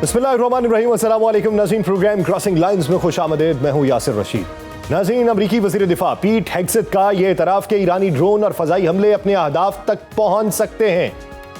बिस्मिल्लाहिर्रहमानिर्रहीम। अस्सलाम वालेकुम नाज़रीन, प्रोग्राम क्रॉसिंग लाइंस में खुश आमदीद। मैं हूँ यासिर रशीद। नाज़रीन, अमरीकी वज़ीर दिफा पीट हेग्सेथ का ये एतराफ़ के ईरानी ड्रोन और फ़ज़ाई हमले अपने अहदाफ तक पहुँच सकते हैं,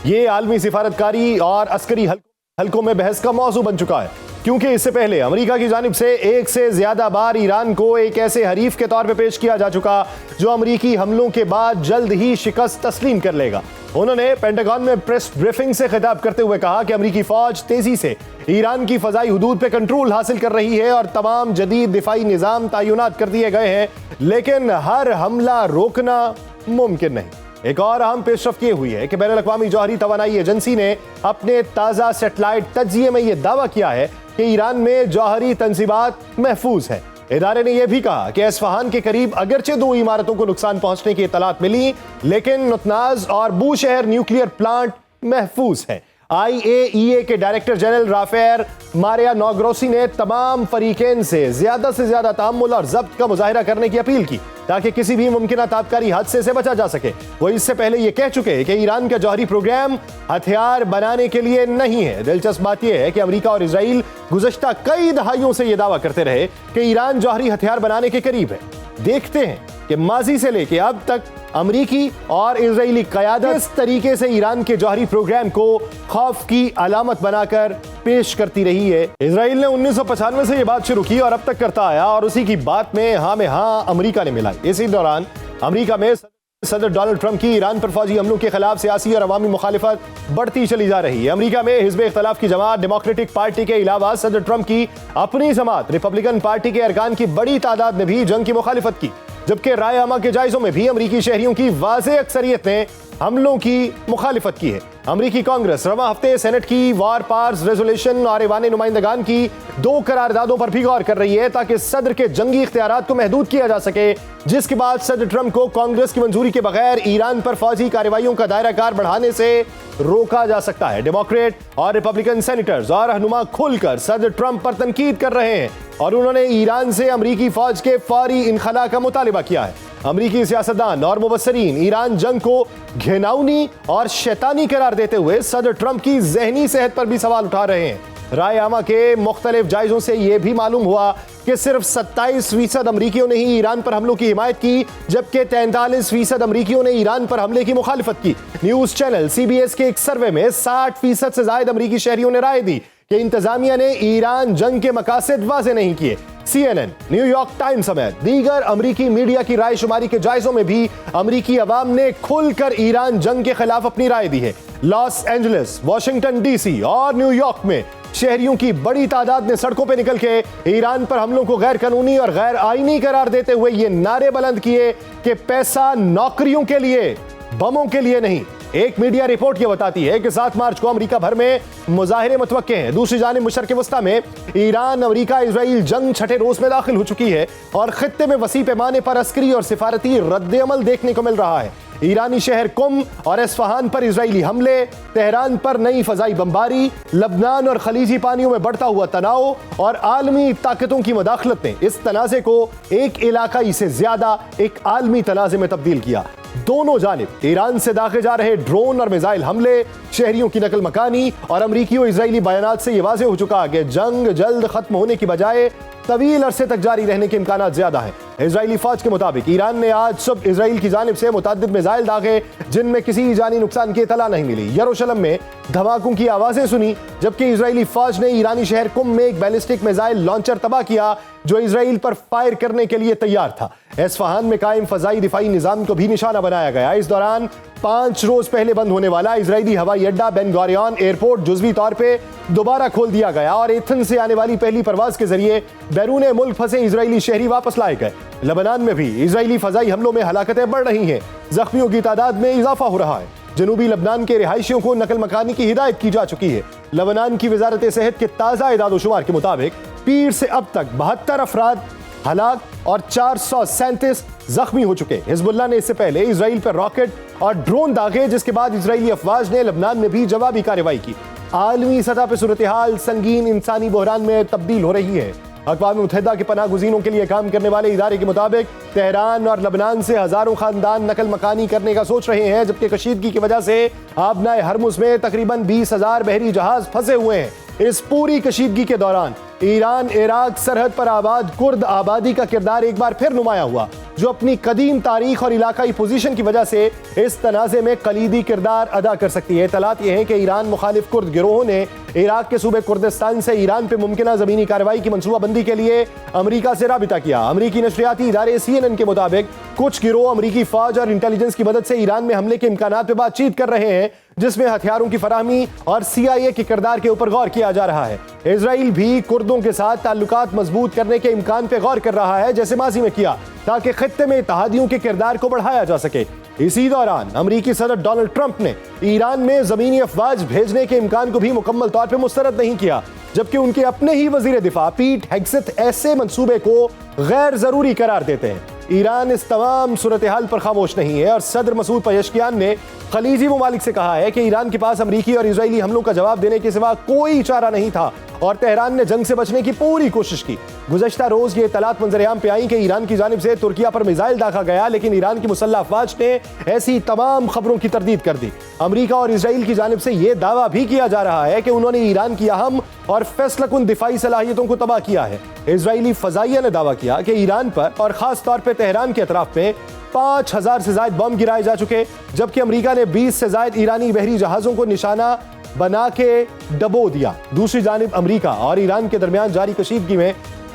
ये आलमी सिफारतकारी और अस्करी हलकों में बहस का मौजू बन चुका है, क्योंकि इससे पहले अमेरिका की जानिब से एक से ज़्यादा बार ईरान को एक ऐसे हरीफ के तौर पे पेश किया जा चुका जो अमरीकी हमलों के बाद जल्द ही शिकस्त तस्लीम कर लेगा। उन्होंने पेंटागन में प्रेस ब्रीफिंग से खिताब करते हुए कहा कि अमरीकी फौज तेजी से ईरान की फ़ज़ाई हुदूद पे कंट्रोल हासिल कर रही है और तमाम जदीद दिफाई निज़ाम तैनात कर दिए गए हैं, लेकिन हर हमला रोकना मुमकिन नहीं। एक और अहम पेशरफ्त ये हुई है कि बैनुल-अक़वामी जौहरी तवानाई एजेंसी ने अपने ताज़ा सेटेलाइट तज्ज़िये में यह दावा किया है कि ईरान में जौहरी तंसीबात महफूज है। इदारे ने यह भी कहा कि एस्फहान के करीब अगरचे 2 इमारतों को नुकसान पहुंचने की इत्तलात मिली, लेकिन नतनाज और बूशहर न्यूक्लियर प्लांट महफूज है। IAEA के डायरेक्टर जनरल राफेल मारियानोग्रोसी ने तमाम फरीकैन से ज़्यादा तहम्मुल और ज़ब्त का मुजाहिरा करने की अपील की ताकि किसी भी मुमकिन ताबकारी हादसे से बचा जा सके। वो इससे पहले ये कह चुके हैं कि ईरान का जौहरी प्रोग्राम हथियार बनाने के लिए नहीं है। दिलचस्प बात यह है कि अमेरिका और इजराइल गुज़श्ता कई दहाइयों से ये दावा करते रहे कि ईरान जौहरी हथियार बनाने के करीब है। देखते हैं कि माजी से लेके अब तक अमरीकी और इजरायली क़यादत इस तरीके से ईरान के जौहरी प्रोग्राम को खौफ की अलामत बनाकर पेश करती रही है। इजराइल ने 1995 से ये बात शुरू की और अब तक करता आया, और उसी की बात में हाँ अमरीका ने मिलाई। इसी दौरान अमरीका में सदर डोनाल्ड ट्रंप की ईरान पर फौजी हमलों के खिलाफ सियासी और अवामी मुखालिफत बढ़ती चली जा रही है। अमरीका में हिज़्ब इख्तिलाफ की जमात डेमोक्रेटिक पार्टी के अलावा सदर ट्रंप की अपनी जमात रिपब्लिकन पार्टी के अरकान की बड़ी तादाद ने भी जंग की मुखालिफत की, जबकि राय आमा के जायज़ों में भी अमरीकी शहरियों की वाज़ेह अक्सरियत ने हमलों की मुखालिफत की है। अमरीकी कांग्रेस रवां हफ्ते सेनेट की वार पार्स रेजोल्यूशन और ऐवान नुमाइंदगान की 2 करारदादों पर भी गौर कर रही है ताकि सदर के जंगी इख्तियारात को महदूद किया जा सके, जिसके बाद सदर ट्रंप को कांग्रेस की मंजूरी के बगैर ईरान पर फौजी कार्रवाइयों का दायरा कार बढ़ाने से रोका जा सकता है। डेमोक्रेट और रिपब्लिकन सेनेटर्स और रहनुमा खुलकर सदर ट्रंप पर तनकीद कर रहे हैं और उन्होंने ईरान से अमरीकी फौज के फौरी इनखला का मुतालिबा किया है। अमरीकी सियासतदान और मुबस्सरीन ईरान जंग को घिनौनी और शैतानी करार देते हुए सदर ट्रंप की ज़हनी सेहत पर भी सवाल उठा रहे हैं। राय आमा के मुख्तलिफ जायज़ों से यह भी मालूम हुआ कि सिर्फ 27% अमरीकियों ने ही ईरान पर हमलों की हिमायत की, जबकि 43% अमरीकियों ने ईरान पर हमले की मुखालिफत की। न्यूज़ चैनल CBS के एक सर्वे में 60% से ज़ायद अमरीकी शहरियों ने राय दी कि इंतजामिया ने ईरान जंग के मकासद वाज़ेह नहीं किए। CNN, न्यूयॉर्क टाइम्स समेत दीगर अमरीकी मीडिया की राय शुमारी के जायज़ों में भी अमरीकी अवाम ने खुलकर ईरान जंग के खिलाफ अपनी राय दी है। लॉस एंजलिस, वाशिंगटन DC और न्यूयॉर्क में शहरियों की बड़ी तादाद ने सड़कों पर निकल के ईरान पर हमलों को गैर कानूनी और गैर आईनी करार देते हुए ये नारे बुलंद किए कि पैसा नौकरियों के लिए, बमों के लिए नहीं। एक मीडिया रिपोर्ट ये बताती है कि 7 मार्च को अमेरिका भर में मुजाहिरे मुतवक्के हैं। दूसरी जानिब मशरक़ वस्ता में ईरान अमेरिका इजराइल जंग 6ठे रोज में दाखिल हो चुकी है और खित्ते में वसी पैमाने पर अस्करी और सिफारती रद्द-ए-अमल देखने को मिल रहा है। ईरानी शहर कुम और एस्फहान पर इजरायली हमले, तेहरान पर नई फ़ज़ाई बमबारी, लबनान और खलीजी पानियों में बढ़ता हुआ तनाव और आलमी ताकतों की मदाखलत ने इस तनाज़े को एक इलाकाई से ज्यादा एक आलमी तनाज़े में तब्दील किया। दोनों जानिब ईरान से दागे जा रहे ड्रोन और मिसाइल हमले, शहरियों की नकल मकानी और अमरीकी और इजरायली बयानात से यह वाज़ेह हो चुका कि जंग जल्द खत्म होने की बजाय तवील अरसे तक जारी रहने के इम्कानात ज्यादा है। इजरायली फौज के मुताबिक ईरान ने आज सुबह इजराइल की जानिब से मुतअद्दिद मिसाइल दागे, जिनमें किसी जानी नुकसान की इतला नहीं मिली। यरूशलेम में धमाकों की आवाजें सुनी, जबकि इजरायली फौज ने ईरानी शहर कुम में एक बैलिस्टिक मिसाइल लॉन्चर तबाह किया जो इजराइल पर फायर करने के लिए तैयार था। एस्फहान में कायम फजाई दिफाई निजाम को भी निशाना बनाया गया। इस दौरान 5 रोज पहले बंद होने वाला इजरायली हवाई अड्डा बेन गुरियन एयरपोर्ट जुज़वी तौर पे दोबारा खोल दिया गया और एथन से आने वाली पहली परवाज के जरिए बैरून मुल्क फंसे इजरायली शहरी वापस लाए गए। लबनान में भी इजरायली फजाई हमलों में हलाकतें बढ़ रही हैं, जख्मियों की तादाद में इजाफा हो रहा है। जनूबी लबनान के रिहायशियों को नकल मकानी की हिदायत की जा चुकी है। लबनान की वजारत सेहत के ताज़ा इदाद-ओ-शुमार के मुताबिक पीर से अब तक 72 अफराद हलाक और 437 जख्मी हो चुके। हिजबुल्लाह ने इससे पहले इजराइल पर रॉकेट और ड्रोन दागे, जिसके बाद इजरायली अफवाज ने लबनान में भी जवाबी कार्रवाई की। आलमी सतह पर सूरत हाल संगीन इंसानी बहरान में तब्दील हो रही है। अक़वाम मुत्तहिदा के पनाह गुज़ीनों के लिए काम करने वाले इदारे के मुताबिक तेहरान और लबनान से हज़ारों ख़ानदान नकल मकानी करने का सोच रहे हैं, जबकि कशीदगी की वजह से आबनाए हरमुज़ में तकरीबन 20,000 बहरी जहाज़ फंसे हुए हैं। اس پوری کشیدگی کے دوران ایران عراق سرحد پر آباد کرد آبادی کا کردار ایک بار پھر نمایاں ہوا، جو اپنی قدیم تاریخ اور علاقائی پوزیشن کی وجہ سے اس تنازع میں کلیدی کردار ادا کر سکتی ہے۔ اطلاعات یہ ہیں کہ ایران مخالف کرد گروہوں نے عراق کے صوبے کردستان سے ایران پہ ممکنہ زمینی کارروائی کی منصوبہ بندی کے لیے امریکہ سے رابطہ کیا۔ امریکی نشریاتی ادارے CNN کے مطابق کچھ گروہ امریکی فوج اور انٹیلیجنس کی مدد سے ایران میں حملے کے امکانات پہ بات چیت کر رہے ہیں، جس میں ہتھیاروں کی فراہمی اور CIA کے کردار کے اوپر غور کیا جا رہا ہے۔ اسرائیل بھی کردوں کے ساتھ تعلقات مضبوط کرنے کے امکان پہ غور کر رہا ہے، جیسے ماضی میں کیا، تاکہ خطے میں اتحادیوں کے کردار کو بڑھایا جا سکے۔ اسی دوران امریکی صدر ڈونلڈ ٹرمپ نے ایران میں زمینی افواج بھیجنے کے امکان کو بھی مکمل طور پہ مسترد نہیں کیا، جبکہ ان کے اپنے ہی وزیر دفاع پیٹ ہیگسیت ایسے منصوبے کو غیر ضروری قرار دیتے ہیں۔ ایران اس تمام صورتحال پر خاموش نہیں ہے، اور صدر مسعود پزشکیان نے خلیجی ممالک سے کہا ہے کہ ایران کے پاس امریکی اور اسرائیلی حملوں کا جواب دینے کے سوا کوئی چارہ نہیں تھا، اور تہران نے جنگ سے بچنے کی پوری کوشش کی۔ گزشتہ روز یہ اطلاعات منظر عام پہ آئیں کہ ایران کی جانب سے ترکیہ پر میزائل داغا گیا، لیکن ایران کی مسلح افواج نے ایسی تمام خبروں کی تردید کر دی۔ امریکہ اور اسرائیل کی جانب سے یہ دعویٰ بھی کیا جا رہا ہے کہ انہوں نے ایران کی اہم اور فیصلہ کن دفاعی صلاحیتوں کو تباہ کیا ہے۔ اسرائیلی فضائیہ نے دعویٰ کیا کہ ایران پر اور خاص طور پہ تہران کے اطراف میں 5000 سے زائد بم گرائے جا چکے، جبکہ امریکہ نے 20 سے زائد ایرانی بحری جہازوں کو نشانہ بنا کے ڈبو دیا۔ دوسری جانب امریکہ اور ایران کے درمیان جاری کشیدگی میں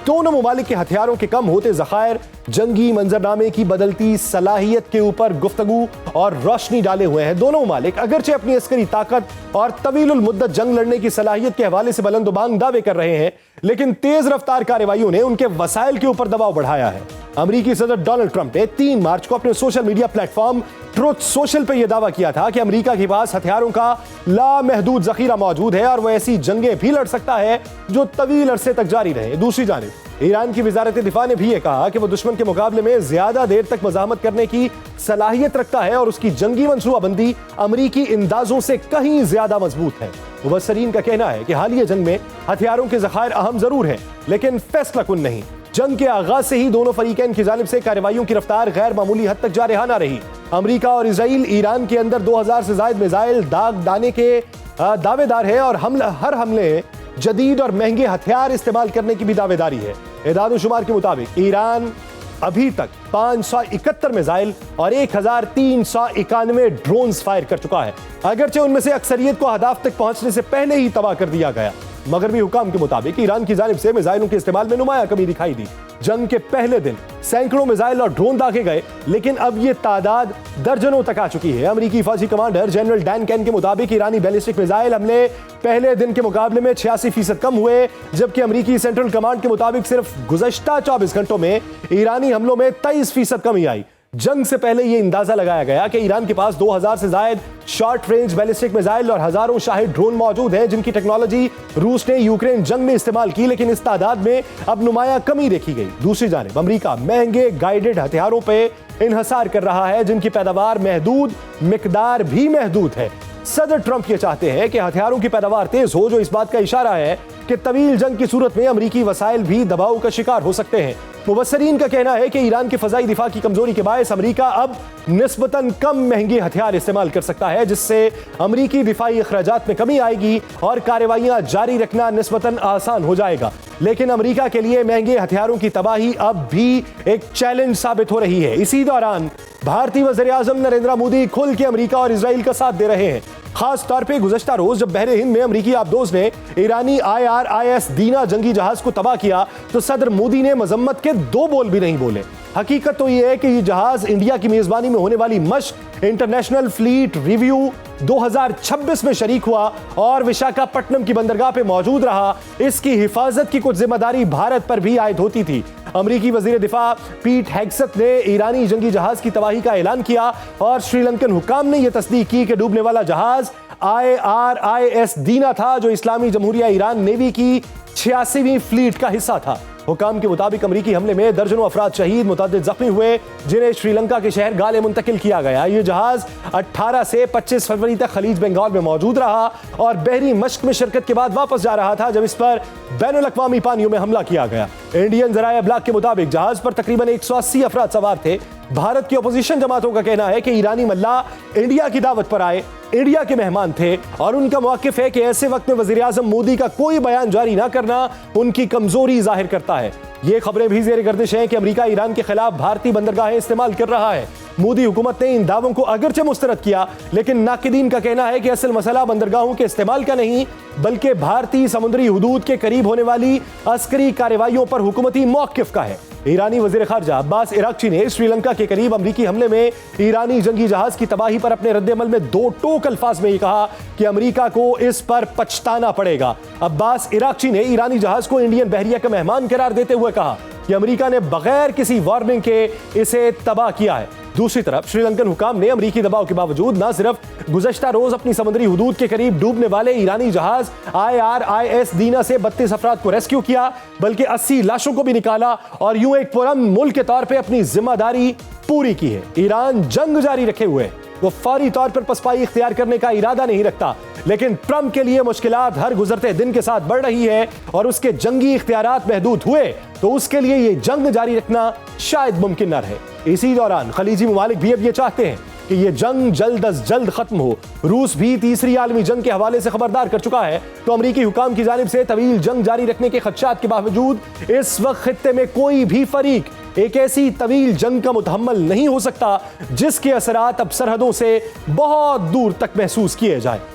دونوں ممالک کے ہتھیاروں کے کم ہوتے ذخائر، جنگی منظرنامے کی بدلتی صلاحیت کے اوپر گفتگو اور روشنی ڈالے ہوئے ہیں۔ دونوں ممالک اگرچہ اپنی عسکری طاقت اور طویل المدت جنگ لڑنے کی صلاحیت کے حوالے سے بلند و بانگ دعوے کر رہے ہیں، لیکن تیز رفتار کارروائیوں نے ان کے وسائل کے اوپر دباؤ بڑھایا ہے۔ امریکی صدر ڈونلڈ ٹرمپ نے 3 مارچ کو اپنے social media plate form truth social پہ یہ دعویٰ کیا تھا کہ امریکہ کے پاس ہتھیاروں کا لامحدود ذخیرہ موجود ہے، اور وہ ایسی جنگیں بھی لڑ سکتا ہے جو طویل عرصے تک جاری رہیں۔ دوسری جانب ایران کی وزارت دفاع نے بھی یہ کہا کہ وہ دشمن کے مقابلے میں زیادہ دیر تک مزاحمت کرنے کی صلاحیت رکھتا ہے، اور اس کی جنگی منصوبہ بندی امریکی اندازوں سے کہیں زیادہ مضبوط ہے۔ مبصرین کا کہنا ہے کہ حالیہ جنگ میں ہتھیاروں کے ذخائر اہم ضرور ہیں، لیکن فیصلہ کن نہیں۔ جنگ کے آغاز سے ہی دونوں فریقین کی جانب سے کارروائیوں کی رفتار غیر معمولی حد تک جارحانہ رہی۔ امریکہ اور اسرائیل ایران کے اندر 2000 سے زائد میزائل داغ ڈالنے کے دعوے دار ہیں، اور ہر حملے جدید اور مہنگے ہتھیار استعمال کرنے کی بھی دعوے داری ہے۔ اعداد و شمار کے مطابق ایران ابھی تک 571 میزائل اور 1391 ڈرونز فائر کر چکا ہے، اگرچہ ان میں سے اکثریت کو اہداف تک پہنچنے سے پہلے ہی تباہ کر دیا گیا۔ مغربی حکام کے مطابق ایران کی جانب سے میزائلوں کے استعمال میں نمایاں کمی دکھائی دی۔ جنگ کے پہلے دن سینکڑوں میزائل اور ڈرون داغے گئے، لیکن اب یہ تعداد درجنوں تک آ چکی ہے۔ امریکی فوجی کمانڈر جنرل ڈین کین کے مطابق ایرانی بیلسٹک میزائل حملے پہلے دن کے مقابلے میں 86% کم ہوئے، جبکہ امریکی سینٹرل کمانڈ کے مطابق صرف گزشتہ 24 گھنٹوں میں ایرانی حملوں میں 23% کمی آئی۔ جنگ سے پہلے یہ اندازہ لگایا گیا کہ ایران کے پاس 2000 سے زائد شارٹ رینج بیلسٹک میزائل اور ہزاروں شاہد ڈرون موجود ہیں، جن کی ٹیکنالوجی روس نے یوکرین جنگ میں استعمال کی، لیکن اس تعداد میں اب نمایاں کمی دیکھی گئی۔ دوسری جانب امریکہ مہنگے گائیڈڈ ہتھیاروں پہ انحصار کر رہا ہے، جن کی پیداوار محدود، مقدار بھی محدود ہے۔ صدر ٹرمپ یہ چاہتے ہیں کہ ہتھیاروں کی پیداوار تیز ہو، جو اس بات کا اشارہ ہے کہ طویل جنگ کی صورت میں امریکی وسائل بھی دباؤ کا شکار ہو سکتے ہیں۔ مبصرین کا کہنا ہے کہ ایران کے فضائی دفاع کی کمزوری کے باعث امریکہ اب نسبتاً کم مہنگے ہتھیار استعمال کر سکتا ہے، جس سے امریکی دفاعی اخراجات میں کمی آئے گی اور کارروائیاں جاری رکھنا نسبتاً آسان ہو جائے گا۔ لیکن امریکہ کے لیے مہنگے ہتھیاروں کی تباہی اب بھی ایک چیلنج ثابت ہو رہی ہے۔ اسی دوران بھارتی وزیر اعظم نریندر مودی کھل کے امریکہ اور اسرائیل کا ساتھ دے رہے ہیں۔ خاص طور پہ گزشتہ روز جب بحر ہند میں امریکی آبدوز نے ایرانی IRIS دینا جنگی جہاز کو تباہ کیا، تو صدر مودی نے مذمت کے 2 بول بھی نہیں بولے۔ حقیقت تو یہ ہے کہ یہ جہاز انڈیا کی میزبانی میں ہونے والی مشق انٹرنیشنل فلیٹ ریویو 2026 میں شریک ہوا اور وشاکھاپٹنم کی بندرگاہ پہ موجود رہا۔ اس کی حفاظت کی کچھ ذمہ داری بھارت پر بھی عائد ہوتی تھی۔ امریکی وزیر دفاع پیٹ ہیگسیت نے ایرانی جنگی جہاز کی تباہی کا اعلان کیا، اور سری لنکن حکام نے یہ تصدیق کی کہ ڈوبنے والا جہاز IRIS دینا تھا، جو اسلامی جمہوریہ ایران نیوی کی 86ویں فلیٹ کا حصہ تھا۔ حکام کے مطابق امریکی حملے میں درجنوں افراد شہید، متعدد زخمی ہوئے، جنہیں شری لنکا کے شہر گالے منتقل کیا گیا۔ یہ جہاز 18 سے 25 فروری تک خلیج بنگال میں موجود رہا اور بحری مشق میں شرکت کے بعد واپس جا رہا تھا، جب اس پر بین الاقوامی پانیوں میں حملہ کیا گیا۔ انڈین ذرائع ابلاغ کے مطابق جہاز پر تقریباً 180 افراد سوار تھے، भारत की अपोजिशन जमातों का कहना है कि ईरानी मल्लाह इंडिया की दावत पर आए, इंडिया के मेहमान थे और उनका मौक़िफ़ है कि ऐसे वक्त में वज़ीर आज़म मोदी का कोई बयान जारी ना करना उनकी कमजोरी जाहिर करता है। ये खबरें भी ज़ेर गर्दिश हैं कि अमेरिका ईरान के खिलाफ भारतीय बंदरगाहें इस्तेमाल कर रहा है। मोदी हुकूमत ने इन दावों को अगरचे मुस्तरद किया, लेकिन नाकिदीन का कहना है कि असल मसला बंदरगाहों के इस्तेमाल का नहीं बल्कि भारतीय समुद्री हुदूद के करीब होने वाली अस्करी कार्रवाइयों पर हुकूमती मौक़िफ़ का है। ईरानी वज़ीर ख़ारजा अब्बास इराक्ची ने श्रीलंका के करीब अमरीकी हमले में ईरानी जंगी जहाज की तबाही पर अपने रद्द-ए-अमल में दो टोक अल्फाज में ये कहा कि अमरीका को इस पर पछताना पड़ेगा। अब्बास इराक्ची ने ईरानी जहाज को इंडियन बहरिया का मेहमान करार देते हुए कहा कि अमरीका ने बगैर किसी वार्निंग के इसे तबाह किया है। दूसरी तरफ श्रीलंकन हुकाम ने अमरीकी दबाव के बावजूद न सिर्फ गुज़श्ता रोज अपनी समुद्री हुदूद के करीब डूबने वाले ईरानी जहाज IRIS दीना से 32 अफराद को रेस्क्यू किया, बल्कि 80 लाशों को भी निकाला और यूं एक पुरअमन मुल्क के तौर पे अपनी जिम्मेदारी पूरी की है। ईरान जंग जारी रखे हुए, वो फौरी तौर पर पसपाई इख्तियार करने का इरादा नहीं रखता, लेकिन ट्रंप के लिए मुश्किलात हर गुजरते दिन के साथ बढ़ रही है और उसके जंगी इख्तियारात महदूद हुए तो उसके लिए ये जंग जारी रखना शायद मुमकिन न रहे। इसी दौरान खलीजी ममालिक भी अब ये चाहते हैं कि ये जंग जल्द अज जल्द खत्म हो। रूस भी तीसरी आलमी जंग के हवाले से खबरदार कर चुका है, तो अमरीकी हुकाम की जानिब से तवील जंग जारी रखने के खदशात के बावजूद इस वक्त खित्ते में कोई भी फरीक एक ऐसी तवील जंग का मुतहम्मल नहीं हो सकता जिसके असरात अब सरहदों से बहुत दूर तक महसूस किए जाए।